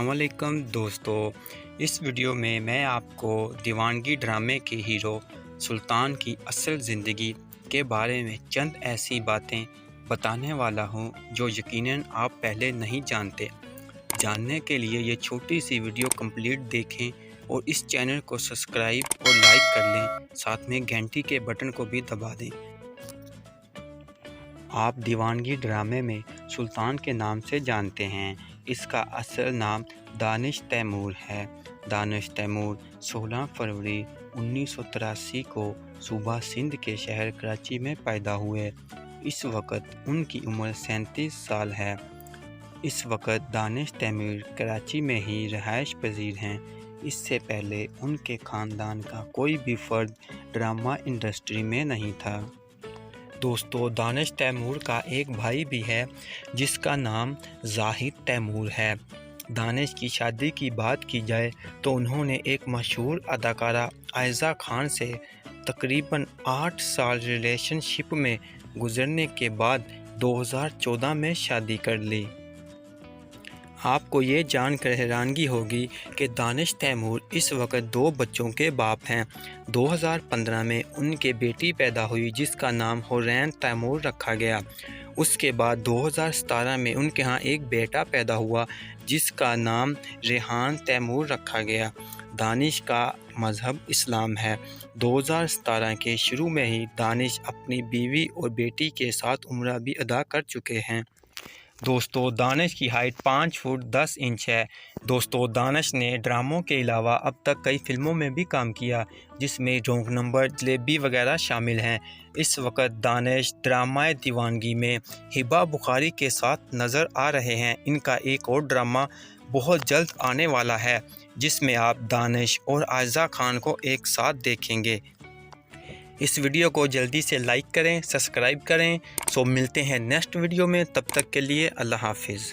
अस्सलाम वालेकुम दोस्तों। इस वीडियो में मैं आपको दीवानगी ड्रामे के हीरो सुल्तान की असल ज़िंदगी के बारे में चंद ऐसी बातें बताने वाला हूं जो यकीनन आप पहले नहीं जानते। जानने के लिए ये छोटी सी वीडियो कंप्लीट देखें और इस चैनल को सब्सक्राइब और लाइक कर लें, साथ में घंटी के बटन को भी दबा दें। आप दीवानगी ड्रामे में सुल्तान के नाम से जानते हैं। इसका असल नाम दानिश तैमूर है। दानिश तैमूर 16 फरवरी 1983 को सूबा सिंध के शहर कराची में पैदा हुए। इस वक्त उनकी उम्र 37 साल है। इस वक्त दानिश तैमूर कराची में ही रहायश पजीर हैं। इससे पहले उनके ख़ानदान का कोई भी फ़र्द ड्रामा इंडस्ट्री में नहीं था। दोस्तों, दानिश तैमूर का एक भाई भी है जिसका नाम जाहिद तैमूर है। दानिश की शादी की बात की जाए तो उन्होंने एक मशहूर अदाकारा आयज़ा खान से तकरीबन 8 साल रिलेशनशिप में गुजरने के बाद 2014 में शादी कर ली। आपको ये जानकर हैरानगी होगी कि दानिश तैमूर इस वक्त 2 बच्चों के बाप हैं। 2015 में उनके बेटी पैदा हुई जिसका नाम हुरैन तैमूर रखा गया। उसके बाद 2017 में उनके यहाँ एक बेटा पैदा हुआ जिसका नाम रेहान तैमूर रखा गया। दानिश का मज़हब इस्लाम है। 2017 के शुरू में ही दानिश अपनी बीवी और बेटी के साथ उम्रा भी अदा कर चुके हैं। दोस्तों, दानिश की हाइट 5 फुट 10 इंच है। दोस्तों, दानिश ने ड्रामों के अलावा अब तक कई फिल्मों में भी काम किया जिसमें रोंग नंबर, जलेबी वगैरह शामिल हैं। इस वक्त दानिश ड्रामा दीवानगी में हिबा बुखारी के साथ नज़र आ रहे हैं। इनका एक और ड्रामा बहुत जल्द आने वाला है जिसमें आप दानिश और आयज़ा खान को एक साथ देखेंगे। इस वीडियो को जल्दी से लाइक करें, सब्सक्राइब करें। मिलते हैं नेक्स्ट वीडियो में, तब तक के लिए अल्लाह हाफिज़।